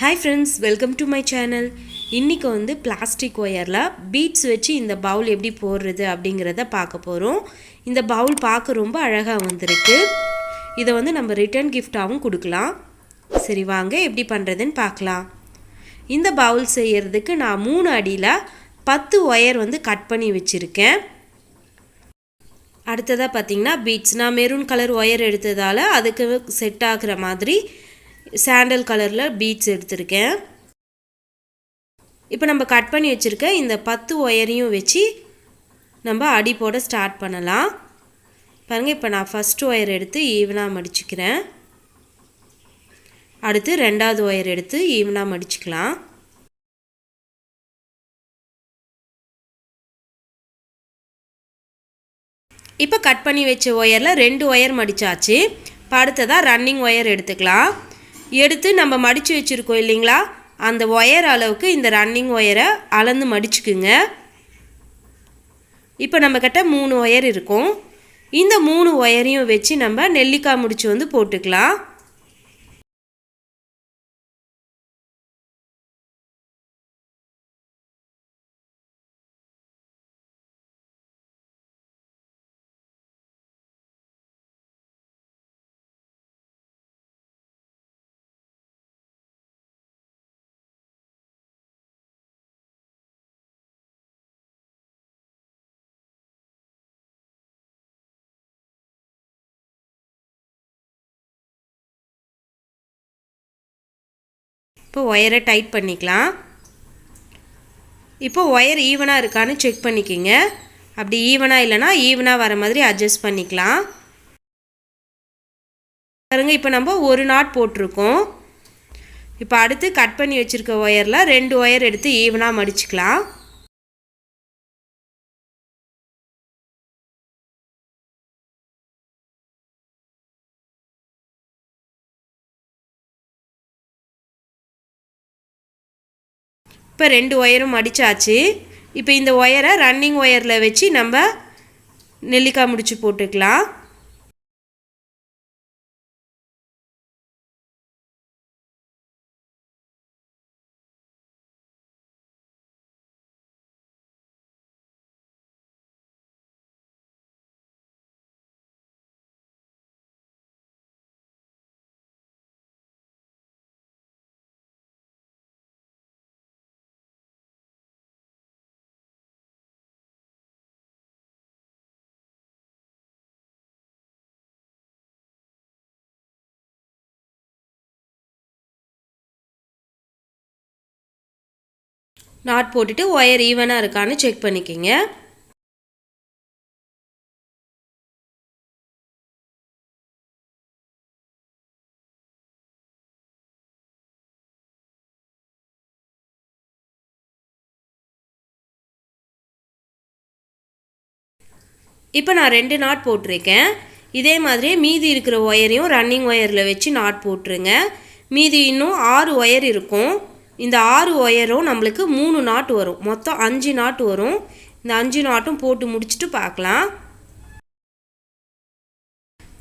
Hi friends, welcome to my channel. இன்னைக்கு வந்து plastic ஒயர்ல beads வச்சு இந்த பவுல் எப்படி போடுறது அப்படிங்கறத பார்க்க போறோம். இந்த பவுல் பார்க்க ரொம்ப அழகா வந்திருக்கு. இத வந்து நம்ம ரிட்டர்ன் கிஃப்டாவும் கொடுக்கலாம். சரி வாங்க எப்படி பண்றதுன்னு பார்க்கலாம். இந்த பவுல் செய்யிறதுக்கு நான் 3 அடியில 10 ஒயர் வந்து கட் பண்ணி வச்சிருக்கேன். அடுத்ததா பாத்தீங்கன்னா பீட்ஸ் நான் மெரூன் கலர் ஒயர் எடுத்ததால அதுக்கு செட் ஆகுற மாதிரி சாண்டல் கலர்ல பீட்ஸ் எடுத்துர்க்கேன். இப்போ நம்ம கட் பண்ணி வச்சிருக்க இந்த 10 ஒயரையும் வச்சு நம்ம அடி போட ஸ்டார்ட் பண்ணலாம். பாருங்க இப்போ நான் ஃபர்ஸ்ட் ஒயர் எடுத்து ஈவனா மடிச்சுக்கிறேன். அடுத்து இரண்டாவது ஒயர் எடுத்து ஈவனா மடிச்சுக்கலாம். இப்போ கட் பண்ணி வச்ச ஒயர்ல 2 ஒயர் மடிச்சாச்சு. அடுத்ததா ரன்னிங் ஒயர் எடுத்துக்கலாம். எடுத்து நம்ம மடிச்சு வச்சிருக்கோம் இல்லீங்களா அந்த ஒயர் அளவுக்கு இந்த ரன்னிங் ஒயரை அளந்து மடிச்சுக்குங்க. இப்போ நம்ம கிட்ட 3 ஒயர் இருக்கும். இந்த 3 ஒயரையும் வச்சு நம்ம நெல்லிக்காய் முடிச்சு வந்து போட்டுக்கலாம். இப்போ ஒயரை டைட் பண்ணிக்கலாம். இப்போ ஒயர் ஈவனா இருக்கான்னு செக் பண்ணிக்கங்க. அப்படி ஈவனா இல்லனா ஈவனா வர மாதிரி அட்ஜஸ்ட் பண்ணிக்கலாம். பாருங்க இப்போ நம்ம ஒரு நாட் போட்டுருக்கோம். இப்போ அடுத்து கட் பண்ணி வச்சிருக்க ஒயர்ல 2 ஒயர் எடுத்து ஈவனா மடிச்சுக்கலாம். இப்போ 2 ஒயரும் மடிச்சாச்சு. இப்போ இந்த ஒயரை ரன்னிங் ஒயர்ல வச்சு நம்ம நெல்லிக்காய் முடிச்சு போட்டுக்கலாம். நாட் போட்டுட்டு ஒயர் ஈவனா இருக்கான்னு செக் பண்ணிக்கங்க. இப்போ நான் 2 நாட் போட்டிருக்கேன். இதே மாதிரி மீதி இருக்கிற ஒயரையும் ரன்னிங் ஒயரில் வச்சு நாட் போட்டுருங்க. மீதி இன்னும் 6 ஒயர் இருக்கும். இந்த 6 ஒயரும் நம்மளுக்கு 3 நாட் வரும். மொத்தம் 5 நாட் வரும். இந்த 5 நாட்டும் போட்டு முடிச்சுட்டு பார்க்கலாம்.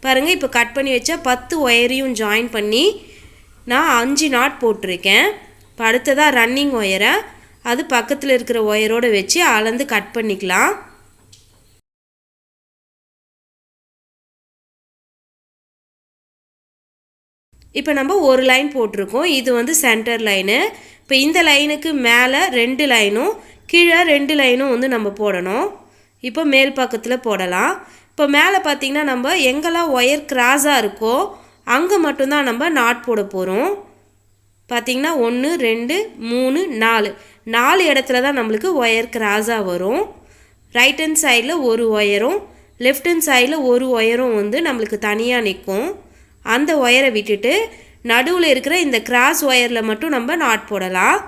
பாருங்கள் இப்போ கட் பண்ணி வச்சா 10 ஒயரையும் ஜாயின் பண்ணி நான் 5 நாட் போட்டிருக்கேன். இப்போ அடுத்ததாக ரன்னிங் ஒயரை அது பக்கத்தில் இருக்கிற ஒயரோடு வச்சு அளந்து கட் பண்ணிக்கலாம். இப்போ நம்ம ஒரு லைன் போட்டிருக்கோம். இது வந்து சென்டர் லைனு. இப்போ இந்த லைனுக்கு மேலே 2 லைனும் கீழே 2 லைனும் வந்து நம்ம போடணும். இப்போ மேல் பக்கத்தில் போடலாம். இப்போ மேலே பார்த்திங்கன்னா நம்ம எங்கெல்லாம் ஒயர் கிராஸாக இருக்கோ அங்கே மட்டும்தான் நம்ம நாட் போட போகிறோம். பார்த்திங்கன்னா 1 2 3 4 4 இடத்துல தான் நம்மளுக்கு ஒயர் கிராஸாக வரும். ரைட் ஹேண்ட் சைடில் ஒரு ஒயரும் லெஃப்ட் ஹேண்ட் சைடில் ஒரு ஒயரும் வந்து நம்மளுக்கு தனியாக நிற்கும். அந்த ஒயரை விட்டுட்டு நடுவில் இருக்கிற இந்த கிராஸ் ஒயரில் மட்டும் நம்ம நாட் போடலாம்.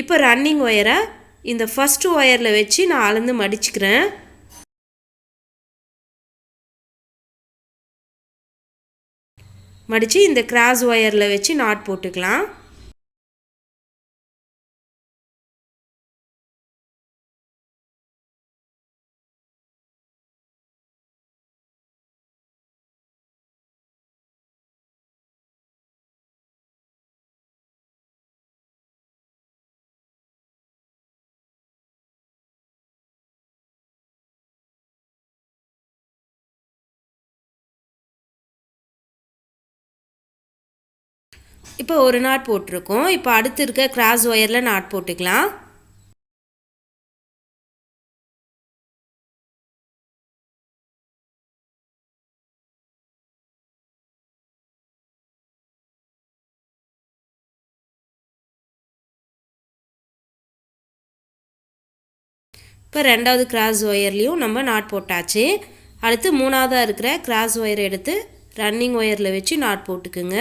இப்போ ரன்னிங் ஒயரை இந்த ஃபர்ஸ்ட் ஒயரில் வச்சு நான் அளந்து மடிச்சுக்கிறேன். மடித்து இந்த கிராஸ் ஒயரில் வச்சு நாட் போட்டுக்கலாம். இப்போ ஒரு நாட் போட்டிருக்கோம். இப்போ அடுத்து இருக்க கிராஸ் ஒயரில் நாட் போட்டுக்கலாம். இப்போ ரெண்டாவது கிராஸ் ஒயர்லேயும் நம்ம நாட் போட்டாச்சு. அடுத்து மூணாவதாக இருக்கிற கிராஸ் ஒயரை எடுத்து ரன்னிங் ஒயரில் வச்சு நாட் போட்டுக்குங்க.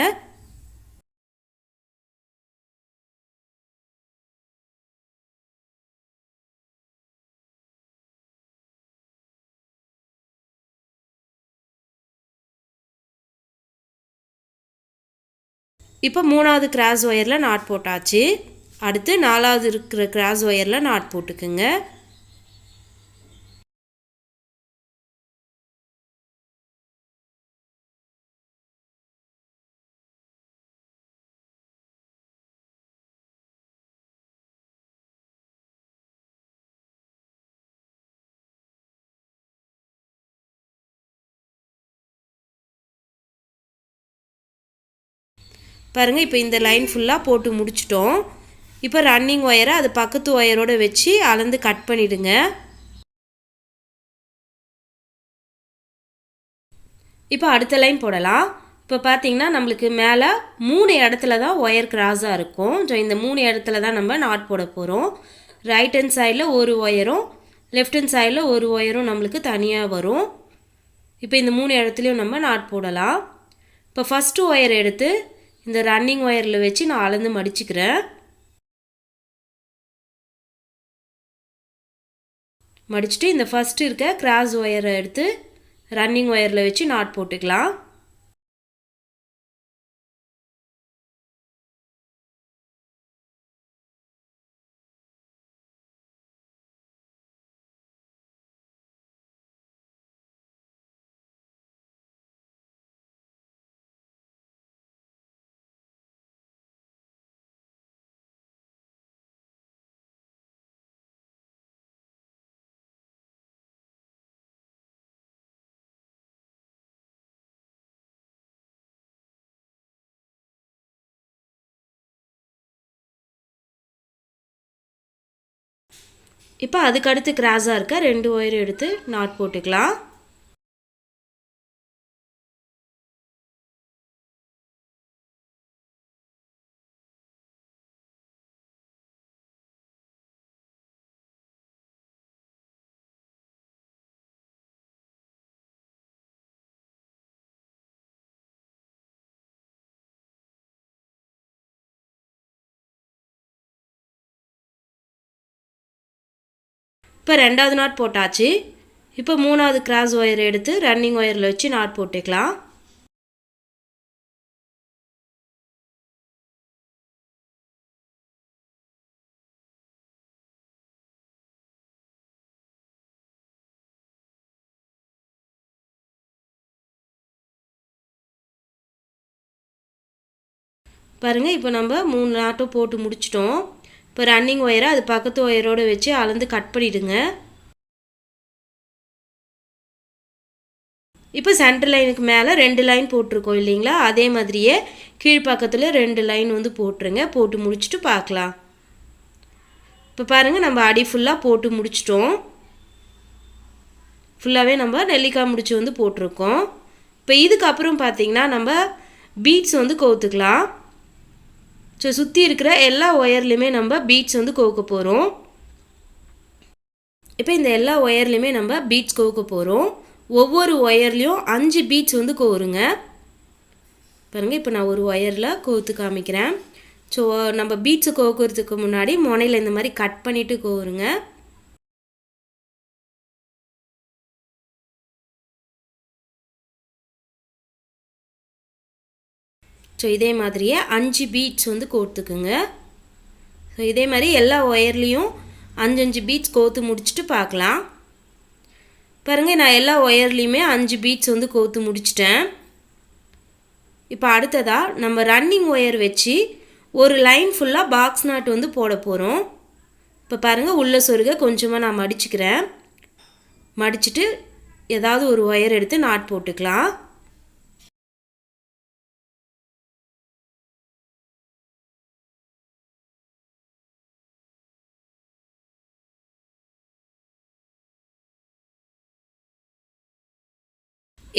இப்போ மூணாவது கிராஸ் ஒயரில் நாட் போட்டாச்சு. அடுத்து நாலாவது இருக்கிற கிராஸ் ஒயரில் நாட் போட்டுக்குங்க. பாருங்கள், இப்போ இந்த லைன் ஃபுல்லாக போட்டு முடிச்சிட்டோம். இப்போ ரன்னிங் ஒயரை அது பக்கத்து ஒயரோடு வச்சு அளந்து கட் பண்ணிவிடுங்க. இப்போ அடுத்த லைன் போடலாம். இப்போ பார்த்தீங்கன்னா நம்மளுக்கு மேலே 3 இடத்துல தான் ஒயர் கிராஸாக இருக்கும். ஸோ இந்த 3 இடத்துல தான் நம்ம நாட் போட போகிறோம். ரைட் ஹேண்ட் சைடில் ஒரு ஒயரும் லெஃப்ட் ஹேண்ட் சைடில் ஒரு ஒயரும் நம்மளுக்கு தனியாக வரும். இப்போ இந்த 3 இடத்துலையும் நம்ம நாட் போடலாம். இப்போ ஃபஸ்ட்டு ஒயர் எடுத்து இந்த ரன்னிங் ஒயரில் வச்சு நான் அளந்து மடிச்சுக்கிறேன். மடிச்சுட்டு இந்த ஃபஸ்ட்டு இருக்க கிராஸ் ஒயரை எடுத்து ரன்னிங் ஒயரில் வச்சு நாட் போட்டுக்கலாம். இப்போ அதுக்கடுத்து கிராஸாக இருக்க 2 ஒயர் எடுத்து நாட் போட்டுக்கலாம். இப்போ ரெண்டாவது நாட் போட்டாச்சு. இப்போ மூணாவது கிராஸ் ஒயர் எடுத்து ரன்னிங் ஒயரில் வச்சு நாட் போட்டுக்கலாம். பாருங்கள், இப்போ நம்ம 3 நாட்டும் போட்டு முடிச்சிட்டோம். இப்போ ரன்னிங் ஒயரை அது பக்கத்து ஒயரோடு வச்சு அளந்து கட் பண்ணிவிடுங்க. இப்போ சென்டர் லைனுக்கு மேலே 2 லைன் போட்டிருக்கோம் இல்லைங்களா, அதே மாதிரியே கீழ்ப்பக்கத்தில் 2 லைன் வந்து போட்டுருங்க. போட்டு முடிச்சுட்டு பார்க்கலாம். இப்போ பாருங்கள், நம்ம அடி ஃபுல்லாக போட்டு முடிச்சிட்டோம். ஃபுல்லாகவே நம்ம நெல்லிக்காய் முடிச்சு வந்து போட்டிருக்கோம். இப்போ இதுக்கப்புறம் பார்த்திங்கன்னா நம்ம பீட்ஸ் வந்து கோத்துக்கலாம். ஸோ சுற்றி இருக்கிற எல்லா ஒயர்லையுமே நம்ம பீட்ஸ் வந்து கோக்க போகிறோம். இப்போ இந்த எல்லா ஒயர்லையுமே நம்ம பீட்ஸ் கோக்க போகிறோம். ஒவ்வொரு ஒயர்லேயும் 5 பீட்ஸ் வந்து கோருங்க. பாருங்கள், இப்போ நான் ஒரு ஒயரில் கோத்து காமிக்கிறேன். ஸோ நம்ம பீட்ஸை கோக்கிறதுக்கு முன்னாடி முனையில் இந்த மாதிரி கட் பண்ணிவிட்டு கோருங்க. ஸோ இதே மாதிரியே 5 பீட்ஸ் வந்து கோர்த்துக்குங்க. ஸோ இதே மாதிரி எல்லா ஒயர்லேயும் 5 பீட்ஸ் கோர்த்து முடிச்சுட்டு பார்க்கலாம். பாருங்கள், நான் எல்லா ஒயர்லேயுமே 5 பீட்ஸ் வந்து கோர்த்து முடிச்சிட்டேன். இப்போ அடுத்ததாக நம்ம ரன்னிங் ஒயர் வச்சு ஒரு லைன் ஃபுல்லாக பாக்ஸ் நாட் வந்து போட போகிறோம். இப்போ பாருங்கள், உள்ள சொருக கொஞ்சமாக நான் மடிச்சுக்கிறேன். மடிச்சுட்டு ஏதாவது ஒரு ஒயர் எடுத்து நாட் போட்டுக்கலாம்.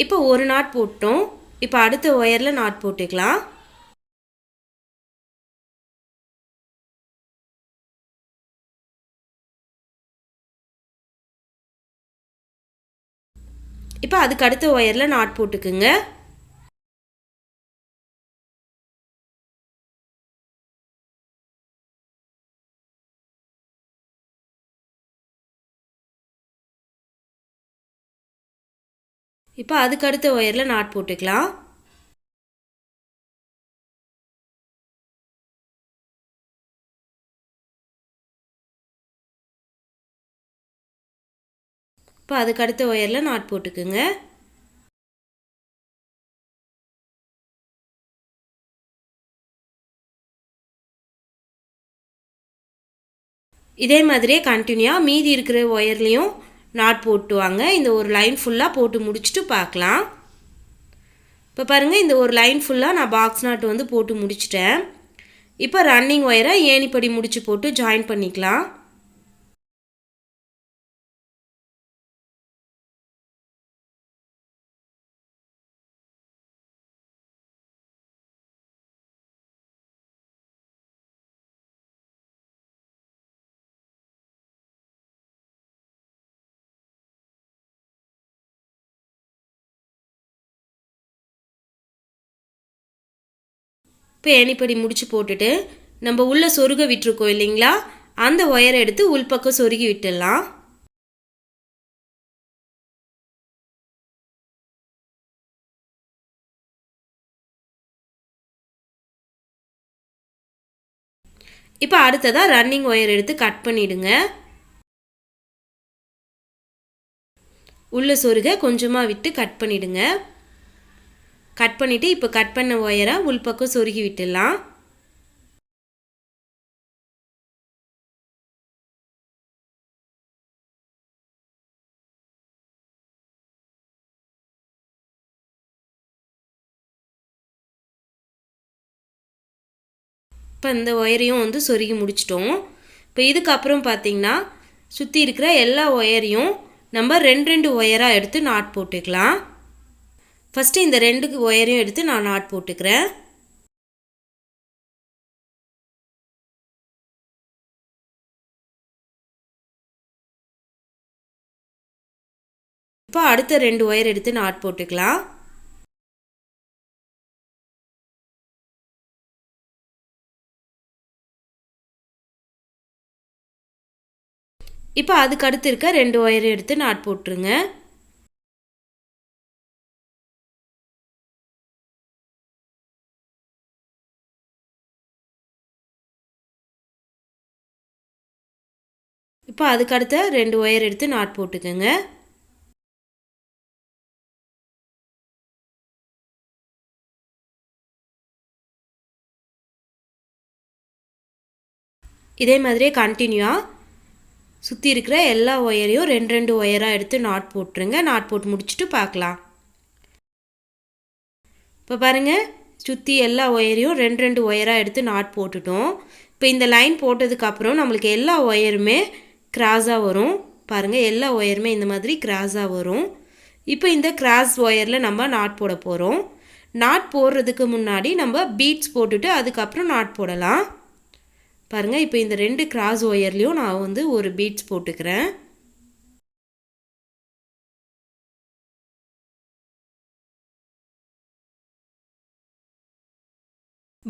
இப்போ ஒரு நாட் போட்டோம். இப்போ அடுத்த ஒயரில் நாட் போட்டுக்கலாம். இப்போ அதுக்கு அடுத்த ஒயரில் நாட் போட்டுக்குங்க. இப்போ அதுக்கு அடுத்த ஒயரில் நாட் போட்டுக்கலாம். இப்போ அதுக்கு அடுத்த ஒயரில் நாட் போட்டுக்குங்க. இதே மாதிரியே கண்டினியூவாக மீதி இருக்கிற ஒயர்லேயும் நாட் போட்டு வாங்க. இந்த ஒரு லைன் ஃபுல்லாக போட்டு முடிச்சுட்டு பார்க்கலாம். இப்போ பாருங்கள், இந்த ஒரு லைன் ஃபுல்லாக நான் பாக்ஸ் நாட் வந்து போட்டு முடிச்சிட்டேன். இப்போ ரன்னிங் ஒயரை ஏணிப்படி முடிச்சு போட்டு ஜாயின் பண்ணிக்கலாம். இப்போ ஏணிப்படி முடிச்சு போட்டுட்டு நம்ம உள்ளே சொருக விட்டுருக்கோம் இல்லைங்களா, அந்த ஒயரை எடுத்து உள்பக்கம் சொருகி விட்டுடலாம். இப்போ அடுத்ததாக ரன்னிங் ஒயர் எடுத்து கட் பண்ணிவிடுங்க. உள்ள சொருக கொஞ்சமாக விட்டு கட் பண்ணிவிடுங்க. கட் பண்ணிவிட்டு இப்போ கட் பண்ண ஒயரை உள்பக்கம் சொருகி விட்டுடலாம். இப்போ இந்த ஒயரையும் வந்து சொருகி முடிச்சிட்டோம். இப்போ இதுக்கப்புறம் பார்த்திங்கன்னா சுற்றி இருக்கிற எல்லா ஒயரையும் நம்ம ரெண்டு ஒயராக எடுத்து நாட் போட்டுக்கலாம். ஃபஸ்ட்டு இந்த 2 ஒயரையும் எடுத்து நான் நாட் போட்டுக்கிறேன். இப்போ அடுத்த 2 ஒயர் எடுத்து நாட் போட்டுக்கலாம். இப்போ அதுக்கு அடுத்து இருக்க 2 ஒயர் எடுத்து நாட் போட்டுருங்க. இப்போ அதுக்கு அடுத்த 2 ஒயர் எடுத்து நாட் போட்டுக்கோங்க. இதே மாதிரியே கண்டினியூவாக சுற்றி இருக்கிற எல்லா ஒயரையும் 2 ஒயராக எடுத்து நாட் போட்டுருங்க. நாட் போட்டு முடிச்சுட்டு பார்க்கலாம். இப்போ பாருங்கள், சுற்றி எல்லா ஒயரையும் 2 ஒயராக எடுத்து நாட் போட்டுட்டோம். இப்போ இந்த லைன் போட்டதுக்கப்புறம் நம்மளுக்கு எல்லா ஒயருமே கிராஸாக வரும். பாருங்கள், எல்லா ஒயருமே இந்த மாதிரி கிராஸாக வரும். இப்போ இந்த கிராஸ் ஒயரில் நம்ம நாட் போட போகிறோம். நாட் போடுறதுக்கு முன்னாடி நம்ம பீட்ஸ் போட்டுட்டு அதுக்கப்புறம் நாட் போடலாம். பாருங்கள், இப்போ இந்த 2 கிராஸ் ஒயர்லேயும் நான் வந்து ஒரு பீட்ஸ் போட்டுக்கிறேன்.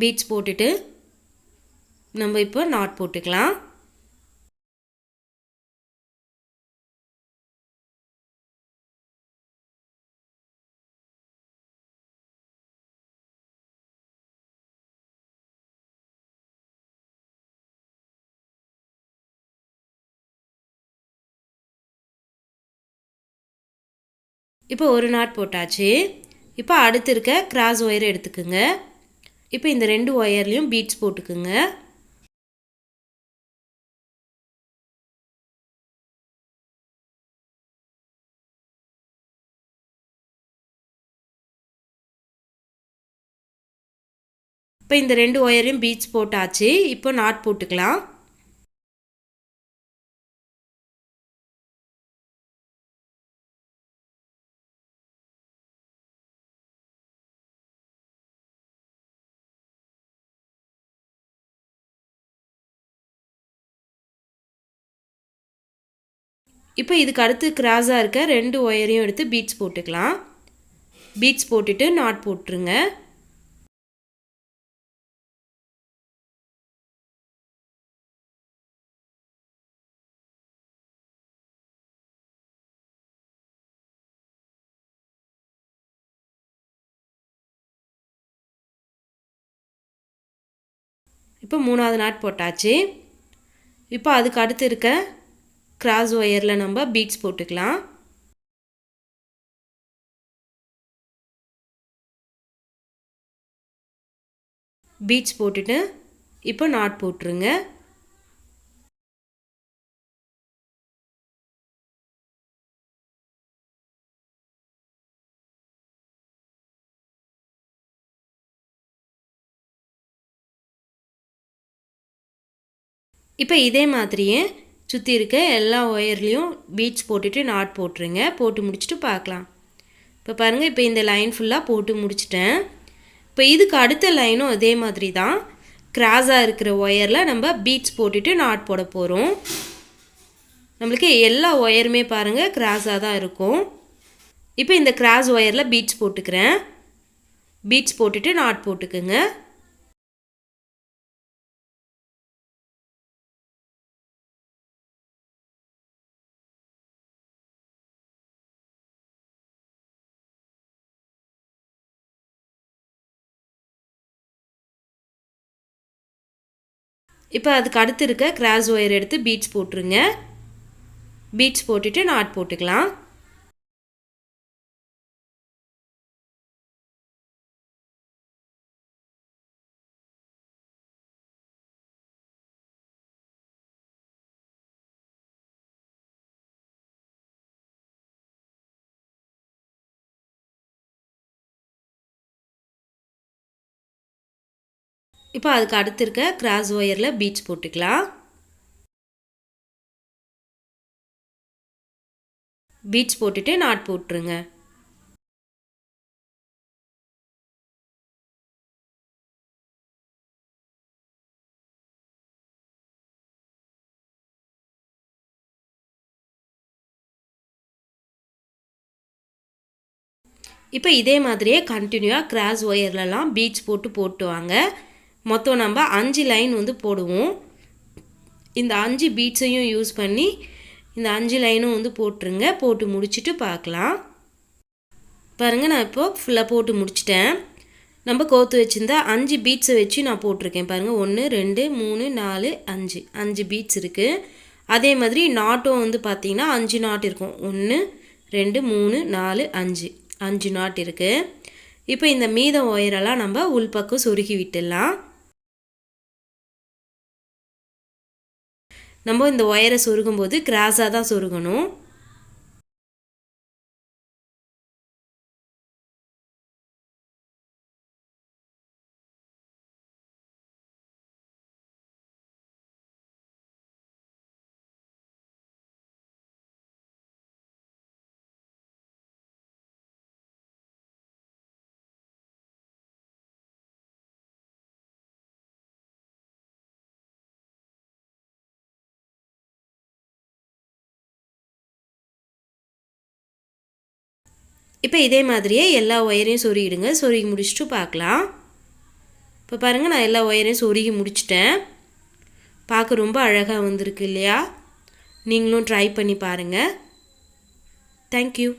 பீட்ஸ் போட்டுட்டு நம்ம இப்போ நாட் போட்டுக்கலாம். இப்போ ஒரு நாட் போட்டாச்சு. இப்போ அடுத்து இருக்க கிராஸ் ஒயரை எடுத்துக்குங்க. இப்போ இந்த 2 ஒயர்லேயும் பீட்ஸ் போட்டுக்குங்க. இப்போ இந்த 2 ஒயரையும் பீட்ஸ் போட்டாச்சு. இப்போ நாட் போட்டுக்கலாம். இப்போ இதுக்கு அடுத்து கிராஸாக இருக்க 2 ஒயரையும் எடுத்து பீட்ஸ் போட்டுக்கலாம். பீட்ஸ் போட்டுட்டு நாட் போட்டுருங்க. இப்போ 3வது நாட் போட்டாச்சு. இப்போ அதுக்கு அடுத்து இருக்க கிராஸ் ஒயரில் நம்ம பீட்ஸ் போட்டுக்கலாம். பீட்ஸ் போட்டுட்டு இப்போ நாட் போட்டுருங்க. இப்போ இதே மாதிரியே சுற்றி இருக்க எல்லா ஒயர்லேயும் பீட்ஸ் போட்டுட்டு நாட் போட்டுருங்க. போட்டு முடிச்சுட்டு பார்க்கலாம். இப்போ பாருங்கள், இப்போ இந்த லைன் ஃபுல்லாக போட்டு முடிச்சிட்டேன். இப்போ இதுக்கு அடுத்த லைனும் அதே மாதிரி தான். கிராஸாக இருக்கிற ஒயரில் நம்ம பீட்ஸ் போட்டுட்டு நாட் போட போகிறோம். நம்மளுக்கு எல்லா ஒயருமே பாருங்கள் கிராஸாக தான் இருக்கும். இப்போ இந்த கிராஸ் ஒயரில் பீட்ஸ் போட்டுக்கிறேன். பீட்ஸ் போட்டுட்டு நாட் போட்டுக்குங்க. இப்போ அதுக்கு அடுத்து இருக்க கிராஸ் ஒயர் எடுத்து பீட்ஸ் போட்டுருங்க. பீட்ஸ் போட்டுட்டு நாட் போட்டுக்கலாம். இப்போ அதுக்கு அடுத்து இருக்க கிராஸ் ஒயரில் பீட்ஸ் போட்டுக்கலாம். பீட்ஸ் போட்டுட்டு நாட் போட்டுருங்க. இப்போ இதே மாதிரியே கண்டினியூவாக கிராஸ் ஒயர்லலாம் பீட்ஸ் போட்டு வாங்க. மொத்தம் நம்ம 5 லைன் வந்து போடுவோம். இந்த 5 பீட்ஸையும் யூஸ் பண்ணி இந்த 5 லைனும் வந்து போட்டுருங்க. போட்டு முடிச்சுட்டு பார்க்கலாம். பாருங்கள், நான் இப்போ ஃபுல்லாக போட்டு முடிச்சிட்டேன். நம்ம கோர்த்து வச்சுருந்தா 5 பீட்ஸை வச்சு நான் போட்டிருக்கேன். பாருங்கள், 1 2 3 4 5 5 பீட்ஸ் இருக்குது. அதே மாதிரி நாட்டும் வந்து பார்த்திங்கன்னா 5 நாட் இருக்கும். 1 2 3 4 5 5 நாட் இருக்குது. இப்போ இந்த மீத ஒயரெல்லாம் நம்ம உள்பக்கம் சொருகி விட்டுடலாம். நம்ம இந்த ஒயரை சொருகும்போது கிராஸாக தான் சொருகணும். இப்போ இதே மாதிரியே எல்லா ஒயரையும் சொருகிடுங்க. சொருகி முடிச்சுட்டு பார்க்கலாம். இப்போ பாருங்கள், நான் எல்லா ஒயரையும் சொருகி முடிச்சிட்டேன். பார்க்க ரொம்ப அழகாக வந்திருக்கு இல்லையா? நீங்களும் ட்ரை பண்ணி பாருங்கள். தேங்க்யூ.